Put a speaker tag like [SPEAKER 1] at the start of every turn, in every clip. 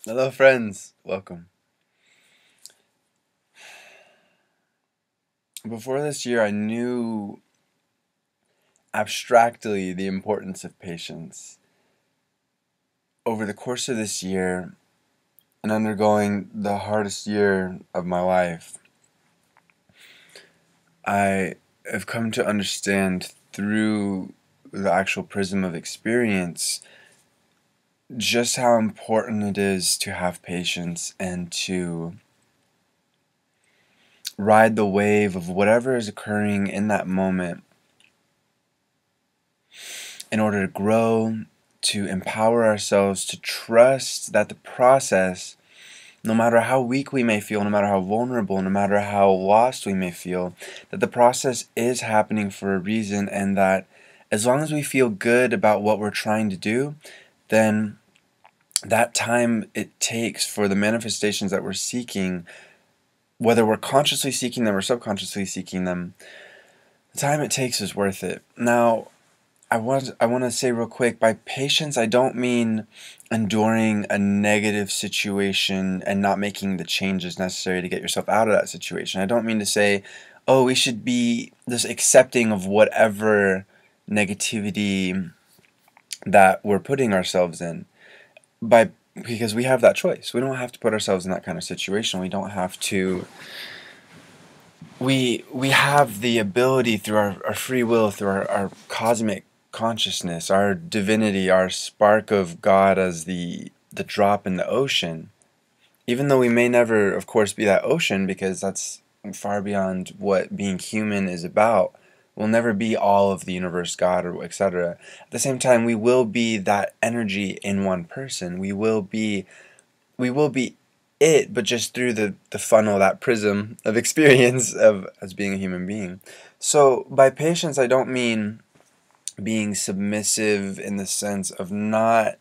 [SPEAKER 1] Hello, friends. Welcome. Before this year, I knew abstractly the importance of patience. Over the course of this year, and undergoing the hardest year of my life, I have come to understand through the actual prism of experience just how important it is to have patience and to ride the wave of whatever is occurring in that moment in order to grow, to empower ourselves, to trust that the process, no matter how weak we may feel, no matter how vulnerable, no matter how lost we may feel, that the process is happening for a reason, and that as long as we feel good about what we're trying to do, then that time it takes for the manifestations that we're seeking, whether we're consciously seeking them or subconsciously seeking them, the time it takes is worth it. Now, I want to say real quick, by patience I don't mean enduring a negative situation and not making the changes necessary to get yourself out of that situation. I don't mean to say, oh, we should be this accepting of whatever negativity that we're putting ourselves in. Because we have that choice. We don't have to put ourselves in that kind of situation. We don't have to we have the ability through our free will, through our cosmic consciousness, our divinity, our spark of God as the drop in the ocean. Even though we may never, of course, be that ocean, because that's far beyond what being human is about. We'll never be all of the universe, God, or etc. At the same time, we will be that energy in one person. We will be it, but just through the funnel, that prism of experience of as being a human being. So by patience, I don't mean being submissive in the sense of not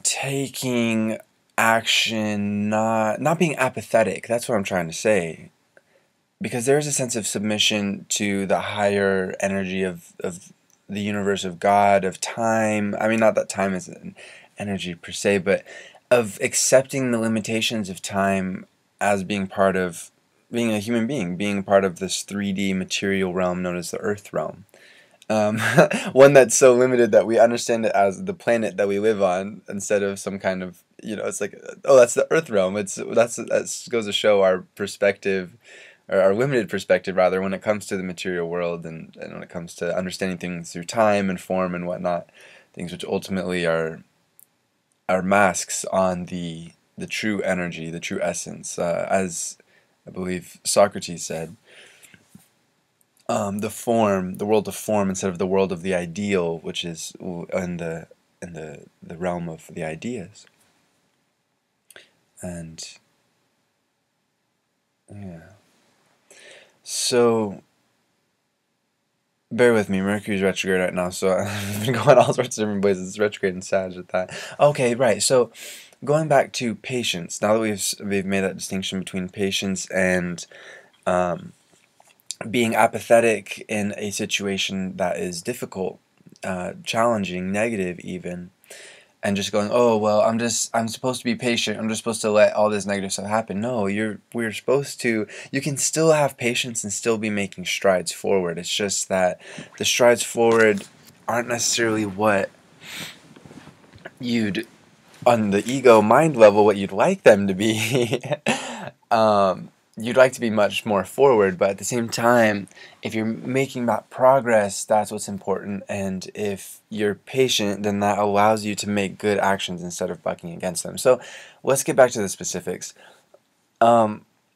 [SPEAKER 1] taking action, not being apathetic. That's what I'm trying to say. Because there is a sense of submission to the higher energy of the universe, of God, of time. I mean, not that time is an energy per se, but of accepting the limitations of time as being part of being a human being part of this 3D material realm known as the Earth realm. Um, One that's so limited that we understand it as the planet that we live on instead of some kind of, it's like, oh, that's the Earth realm. That goes to show our perspective, or our limited perspective rather, when it comes to the material world, and when it comes to understanding things through time and form and whatnot, things which ultimately are masks on the true energy, the true essence, as I believe Socrates said. The world of form instead of the world of the ideal, which is in the realm of the ideas. And yeah, so bear with me. Mercury's retrograde right now, so I've been going all sorts of different places. It's retrograde and Sag at that. Okay, right. So going back to patience. Now that we've made that distinction between patience and um, being apathetic in a situation that is difficult, challenging, negative, even, and just going, oh well, I'm supposed to be patient. I'm just supposed to let all this negative stuff happen. No, we're supposed to. You can still have patience and still be making strides forward. It's just that the strides forward aren't necessarily what you'd on the ego mind level what you'd like them to be. You'd like to be much more forward, but at the same time, if you're making that progress, that's what's important. And if you're patient, then that allows you to make good actions instead of bucking against them. So let's get back to the specifics.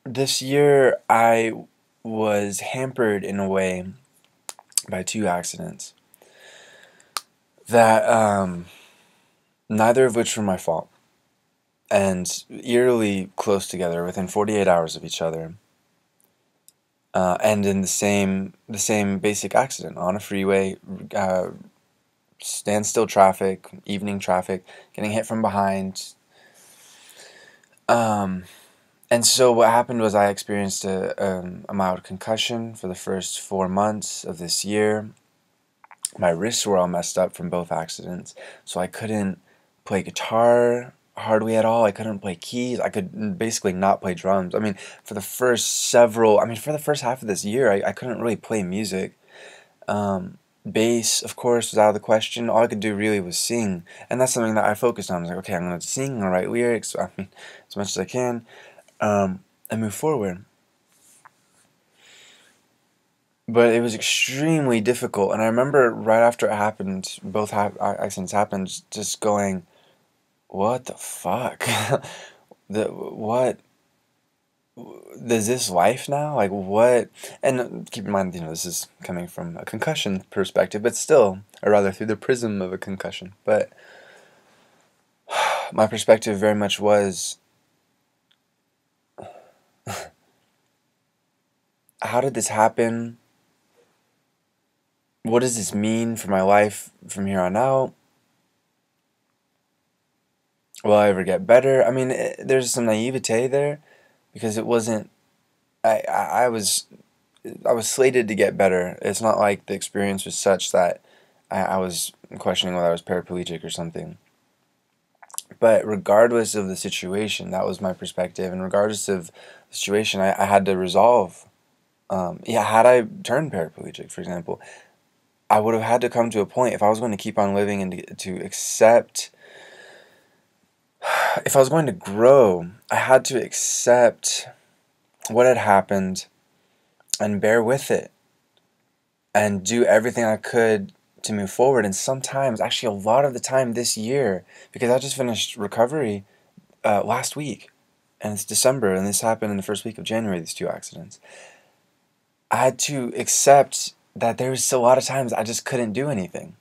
[SPEAKER 1] This year, I was hampered in a way by two accidents that neither of which were my fault, and eerily close together, within 48 hours of each other, and in the same basic accident on a freeway, uh, standstill traffic, evening traffic, getting hit from behind. Um, and so what happened was I experienced a mild concussion for the first 4 months of this year. My wrists were all messed up from both accidents, so I couldn't play guitar hardly at all. I couldn't play keys. I could basically not play drums. I mean, for the first half of this year, I couldn't really play music. Um, Bass, of course, was out of the question. All I could do really was sing, and that's something that I focused on. I was like, okay, I'm gonna sing, I'm gonna write lyrics. I mean, as much as I can, and move forward. But it was extremely difficult, and I remember right after it happened, both accidents happened, just going, "What the fuck? What is this life now? Like what?" And keep in mind, this is coming from a concussion perspective, but still, or rather through the prism of a concussion. But my perspective very much was, how did this happen? What does this mean for my life from here on out? Will I ever get better? I mean, there's some naivete there because it wasn't. I was slated to get better. It's not like the experience was such that I was questioning whether I was paraplegic or something. But regardless of the situation, that was my perspective. And regardless of the situation, I had to resolve. Yeah, had I turned paraplegic, for example, I would have had to come to a point if I was going to keep on living and to accept. If I was going to grow, I had to accept what had happened and bear with it and do everything I could to move forward. And sometimes, actually, a lot of the time this year, because I just finished recovery last week, and it's December, and this happened in the first week of January, these two accidents. I had to accept that there was still a lot of times I just couldn't do anything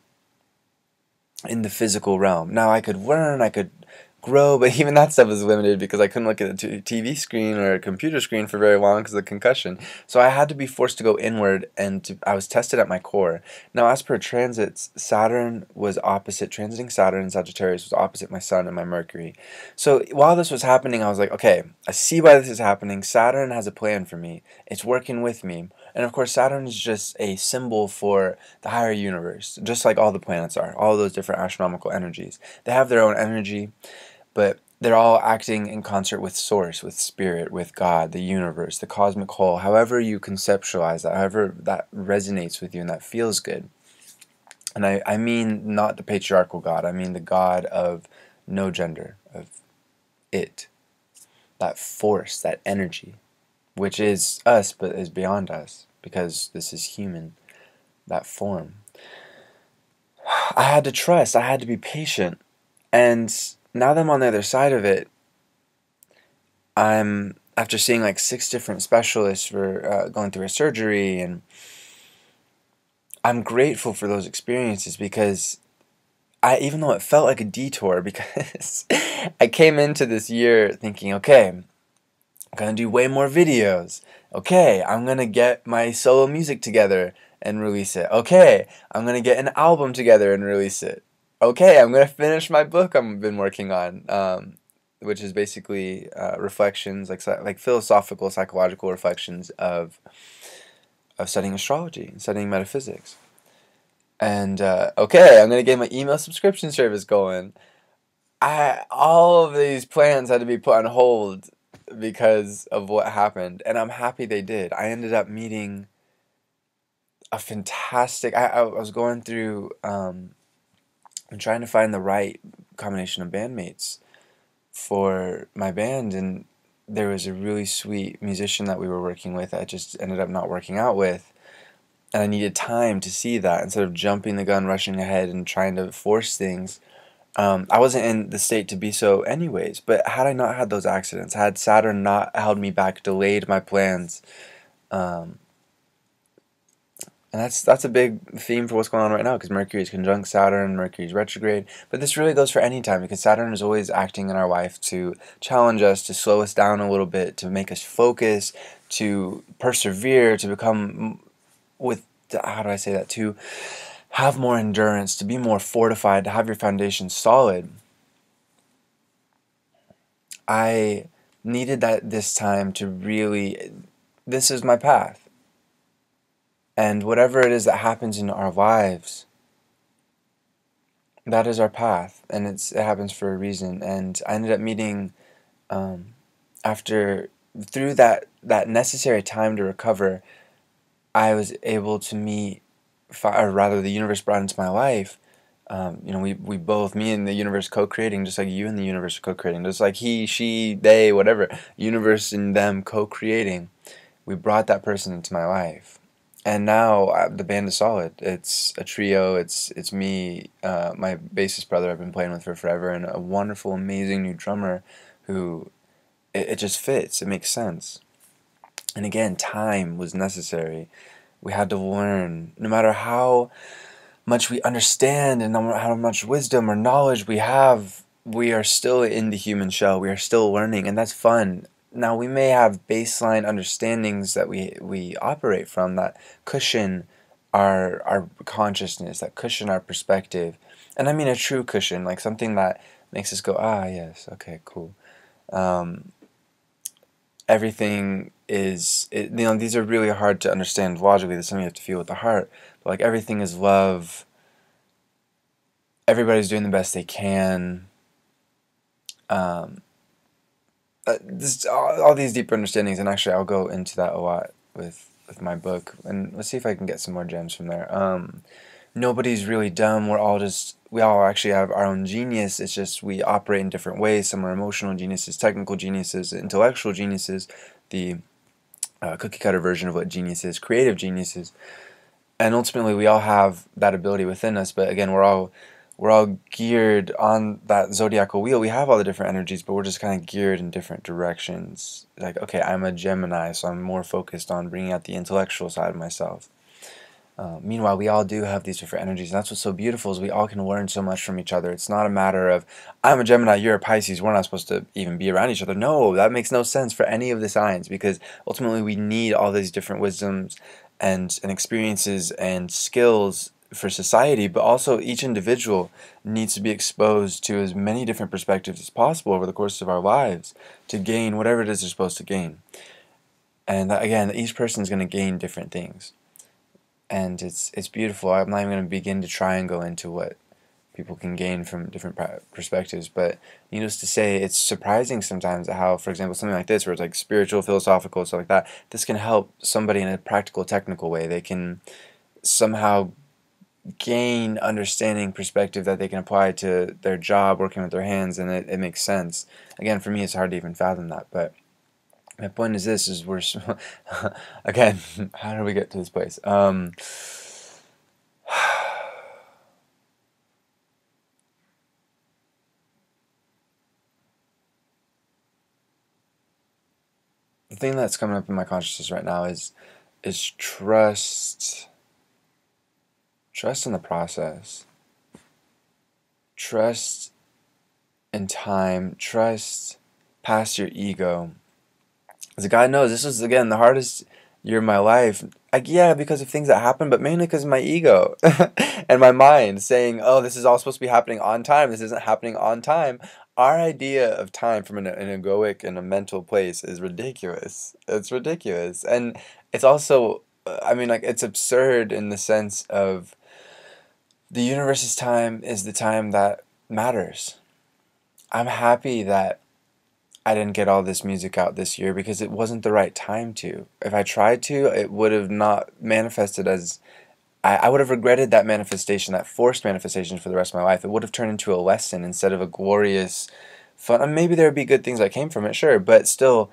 [SPEAKER 1] in the physical realm. Now I could learn, I could grow, but even that stuff was limited because I couldn't look at a TV screen or a computer screen for very long because of the concussion. So I had to be forced to go inward, and I was tested at my core. Now, as per transits, Saturn was opposite, transiting Saturn in Sagittarius was opposite my Sun and my Mercury. So while this was happening, I was like, okay, I see why this is happening. Saturn has a plan for me. It's working with me. And of course, Saturn is just a symbol for the higher universe, just like all the planets are, all those different astronomical energies. They have their own energy, but they're all acting in concert with Source, with Spirit, with God, the universe, the cosmic whole, however you conceptualize that, however that resonates with you and that feels good. And I mean not the patriarchal God, I mean the God of no gender, of it, that force, that energy, which is us but is beyond us because this is human, that form. I had to trust, I had to be patient, and now that I'm on the other side of it, I'm after seeing like 6 different specialists for going through a surgery, and I'm grateful for those experiences because even though it felt like a detour, because I came into this year thinking, okay, I'm gonna do way more videos. Okay, I'm gonna get my solo music together and release it. Okay, I'm gonna get an album together and release it. Okay, I'm gonna finish my book I've been working on, which is basically reflections, like philosophical, psychological reflections of studying astrology and studying metaphysics. And okay, I'm gonna get my email subscription service going. All of these plans had to be put on hold because of what happened, and I'm happy they did. I ended up meeting a fantastic. I was going through and trying to find the right combination of bandmates for my band, and there was a really sweet musician that we were working with that I just ended up not working out with, and I needed time to see that instead of jumping the gun, rushing ahead, and trying to force things. I wasn't in the state to be so anyways, but had I not had those accidents, had Saturn not held me back, delayed my plans, um, and that's a big theme for what's going on right now because Mercury is conjunct Saturn, Mercury is retrograde, but this really goes for any time because Saturn is always acting in our life to challenge us, to slow us down a little bit, to make us focus, to persevere, to become how do I say that, to have more endurance, to be more fortified, to have your foundation solid. I needed that this time to really, this is my path. And whatever it is that happens in our lives, That is our path, and it happens for a reason. And I ended up meeting, um, after through that necessary time to recover, I was able to meet, or rather, the universe brought into my life. We both, me and the universe, co-creating, just like you and the universe are co-creating, just like he, she, they, whatever, universe and them co-creating. We brought that person into my life, and now the band is solid. It's a trio. It's me, my bassist brother I've been playing with for forever, and a wonderful, amazing new drummer who it just fits. It makes sense. And again, time was necessary. We had to learn, no matter how much we understand and how much wisdom or knowledge we have, we are still in the human shell. We are still learning, and that's fun. Now, we may have baseline understandings that we operate from that cushion our consciousness, that cushion our perspective. And I mean a true cushion, like something that makes us go, ah, yes, okay, cool. Um, Everything is, these are really hard to understand logically. That's something you have to feel with the heart. But like everything is love, everybody's doing the best they can. Um, all these deeper understandings, and actually, I'll go into that a lot with my book, and let's see if I can get some more gems from there. Nobody's really dumb. We all actually have our own genius. It's just we operate in different ways. Some are emotional geniuses, technical geniuses, intellectual geniuses, the cookie cutter version of what genius is, creative geniuses, and ultimately we all have that ability within us. But again, we're all geared on that zodiacal wheel. We have all the different energies, but we're just kind of geared in different directions. Like, okay, I'm a Gemini, so I'm more focused on bringing out the intellectual side of myself. Meanwhile, we all do have these different energies, and that's what's so beautiful is we all can learn so much from each other. It's not a matter of, I'm a Gemini, you're a Pisces, we're not supposed to even be around each other. No, that makes no sense for any of the signs, because ultimately we need all these different wisdoms and experiences and skills for society, but also each individual needs to be exposed to as many different perspectives as possible over the course of our lives to gain whatever it is they're supposed to gain. And again, each person is going to gain different things, and it's beautiful. I'm not even going to begin to try and go into what people can gain from different perspectives, but needless to say, it's surprising sometimes how, for example, something like this, where it's like spiritual, philosophical, stuff like that, this can help somebody in a practical, technical way. They can somehow gain understanding, perspective that they can apply to their job, working with their hands, and it makes sense. Again, for me, it's hard to even fathom that, but my point is this: is we're again, how did we get to this place? The thing that's coming up in my consciousness right now is trust in the process, trust in time, trust past your ego. As God knows, this was again the hardest year of my life. Like, yeah, because of things that happened, but mainly because of my ego and my mind saying, "Oh, this is all supposed to be happening on time. This isn't happening on time." Our idea of time from an egoic and a mental place is ridiculous. It's ridiculous, and it's also, I mean, like, it's absurd in the sense of the universe's time is the time that matters. I'm happy that I didn't get all this music out this year because it wasn't the right time to. If I tried to, it would have not manifested as I would have regretted that manifestation, that forced manifestation for the rest of my life. It would have turned into a lesson instead of a glorious fun. And maybe there would be good things that came from it, sure, but still,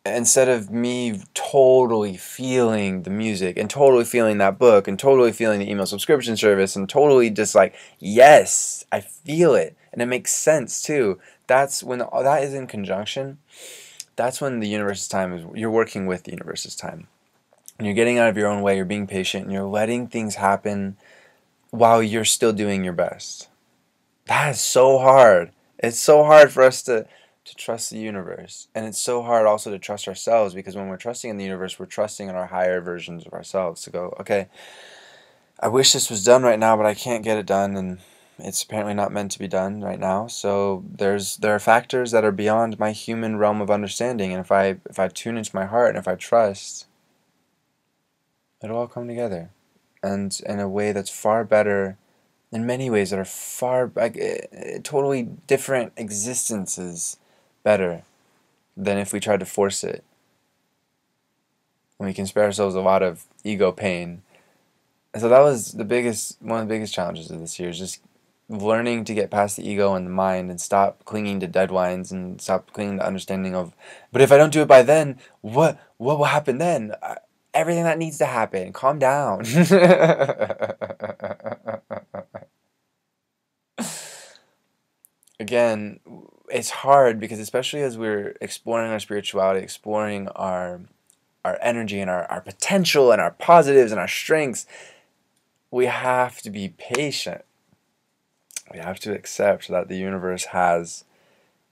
[SPEAKER 1] instead of me totally feeling the music and totally feeling that book and totally feeling the email subscription service and totally just like, yes, I feel it. And it makes sense too. That's when that is in conjunction. That's when the universe's time is, you're working with the universe's time. And you're getting out of your own way, you're being patient, and you're letting things happen while you're still doing your best. That is so hard. It's so hard for us to trust the universe. And it's so hard also to trust ourselves, because when we're trusting in the universe, we're trusting in our higher versions of ourselves to go, okay, I wish this was done right now, but I can't get it done, and it's apparently not meant to be done right now. So there are factors that are beyond my human realm of understanding, and if I tune into my heart and if I trust, it'll all come together, and in a way that's far better in many ways that are far, like, totally different existences better than if we tried to force it. And we can spare ourselves a lot of ego pain. And so that was one of the biggest challenges of this year, is just learning to get past the ego and the mind and stop clinging to deadlines and stop clinging to understanding of, but if I don't do it by then, what will happen then? Everything that needs to happen. Calm down. Again, it's hard because especially as we're exploring our spirituality, exploring our energy and our potential and our positives and our strengths, we have to be patient. We have to accept that the universe has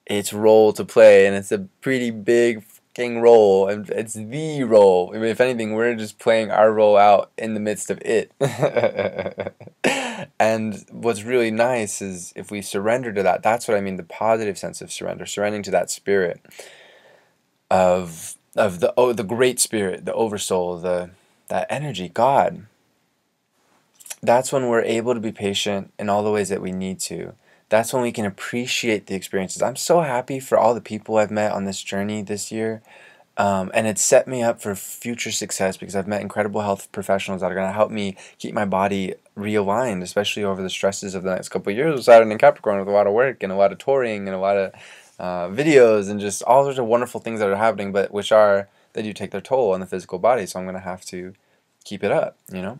[SPEAKER 1] its role to play, and it's a pretty big fucking role, and it's the role. I mean, if anything, we're just playing our role out in the midst of it. And what's really nice is if we surrender to that, that's what I mean, the positive sense of surrender, surrendering to that spirit of the great spirit, the oversoul, that energy, God. That's when we're able to be patient in all the ways that we need to. That's when we can appreciate the experiences. I'm so happy for all the people I've met on this journey this year. And it's set me up for future success because I've met incredible health professionals that are going to help me keep my body realigned, especially over the stresses of the next couple of years with Saturn and Capricorn, with a lot of work and a lot of touring and a lot of videos and just all sorts of wonderful things that are happening, but they do take their toll on the physical body. So I'm going to have to keep it up, you know?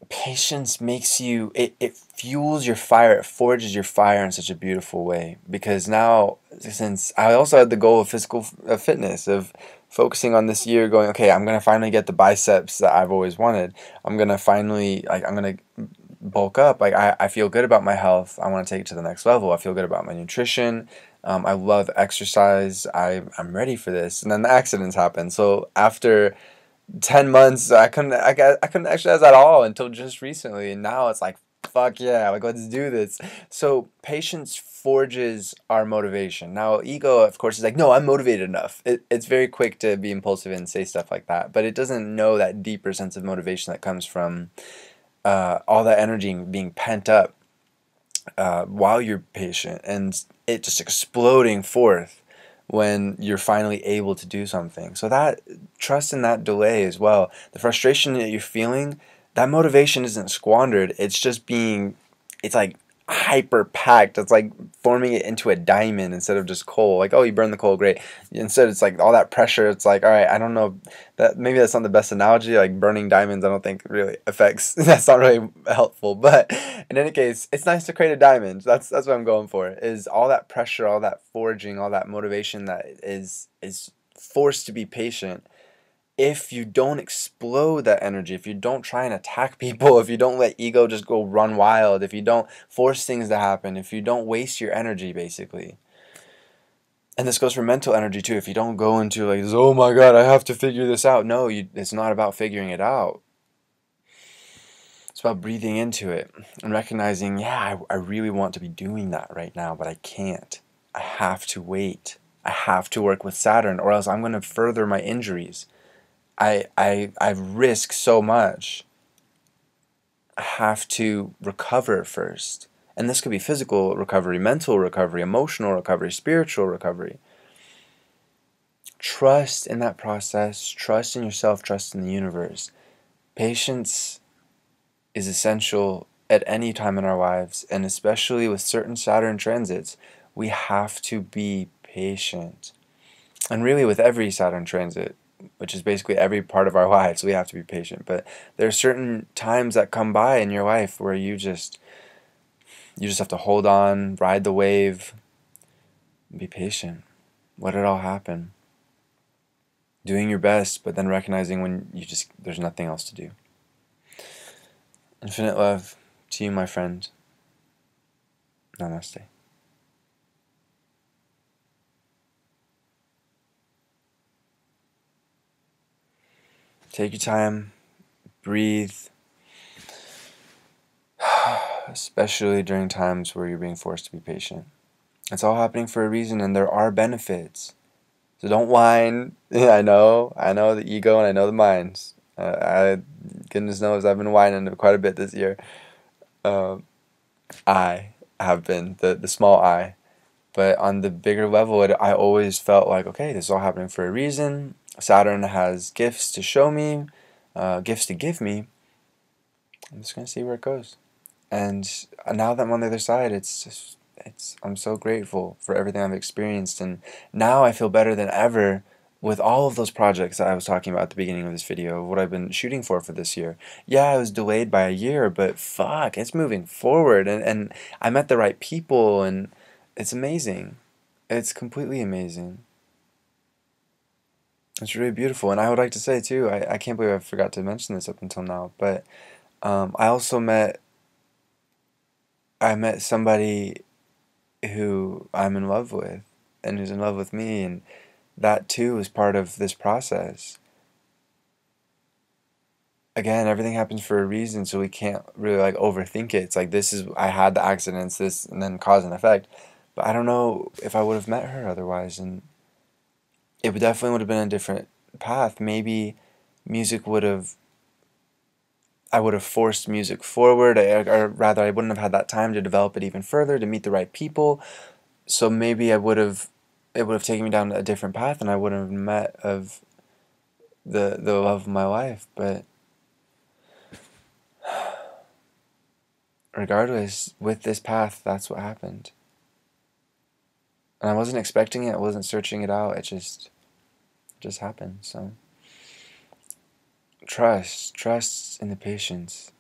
[SPEAKER 1] Patience makes you, it fuels your fire, it forges your fire in such a beautiful way, because now, since I also had the goal of physical fitness, of focusing on this year, going, okay, I'm gonna finally get the biceps that I've always wanted. I'm gonna finally, like, I'm gonna bulk up. Like, I feel good about my health. I want to take it to the next level. I feel good about my nutrition. I love exercise. I'm ready for this. And then the accidents happen. So after 10 months, I couldn't exercise at all until just recently, and now it's like, fuck yeah, like, let's do this. So patience forges our motivation. Now ego, of course, is like, no, I'm motivated enough. It's very quick to be impulsive and say stuff like that, but it doesn't know that deeper sense of motivation that comes from all that energy being pent up while you're patient, and it just exploding forth when you're finally able to do something. So that trust in that delay as well. The frustration that you're feeling, that motivation isn't squandered. It's like hyper packed. It's like forming it into a diamond instead of just coal. Like, oh, you burn the coal, great. Instead, it's like all that pressure. It's like, all right, I don't know, that maybe that's not the best analogy. Like burning diamonds, I don't think really affects. That's not really helpful. But in any case, it's nice to create a diamond. That's what I'm going for. Is all that pressure, all that forging, all that motivation that is forced to be patient. If you don't explode that energy, if you don't try and attack people, if you don't let ego just go run wild, if you don't force things to happen, if you don't waste your energy, basically. And this goes for mental energy too. If you don't go into like, oh my God, I have to figure this out. No, it's not about figuring it out. It's about breathing into it and recognizing, yeah, I really want to be doing that right now, but I can't. I have to wait. I have to work with Saturn, or else I'm going to further my injuries. I risk so much. I have to recover first. And this could be physical recovery, mental recovery, emotional recovery, spiritual recovery. Trust in that process, trust in yourself, trust in the universe. Patience is essential at any time in our lives, and especially with certain Saturn transits, we have to be patient. And really with every Saturn transit, which is basically every part of our lives, we have to be patient. But there are certain times that come by in your life where you just have to hold on, ride the wave, and be patient. Let it all happen. Doing your best, but then recognizing when there's nothing else to do. Infinite love to you, my friend. Namaste. Take your time, breathe, especially during times where you're being forced to be patient. It's all happening for a reason, and there are benefits. So don't whine. I know the ego and I know the minds. Goodness knows I've been whining quite a bit this year. Um, I have been the small I, but on the bigger level, I always felt like, okay, this is all happening for a reason. Saturn has gifts to show me, gifts to give me. I'm just gonna see where it goes. And now that I'm on the other side, I'm so grateful for everything I've experienced, and now I feel better than ever with all of those projects that I was talking about at the beginning of this video, what I've been shooting for this year. Yeah, I was delayed by a year, but fuck, it's moving forward, and I met the right people, and it's amazing. It's completely amazing. It's really beautiful, and I would like to say too, I can't believe I forgot to mention this up until now, but I also met somebody who I'm in love with and who's in love with me, and that too is part of this process. Again, everything happens for a reason, so we can't really like overthink it. It's like this is I had the accidents, this and then cause and effect. But I don't know if I would have met her otherwise, and it would definitely would have been a different path. Maybe music would have I would have forced music forward, or rather, I wouldn't have had that time to develop it even further to meet the right people. So maybe it would have taken me down a different path, and I wouldn't have met of the love of my life. But regardless, with this path, that's what happened, and I wasn't expecting it. I wasn't searching it out. It just happened. So trust in the patience.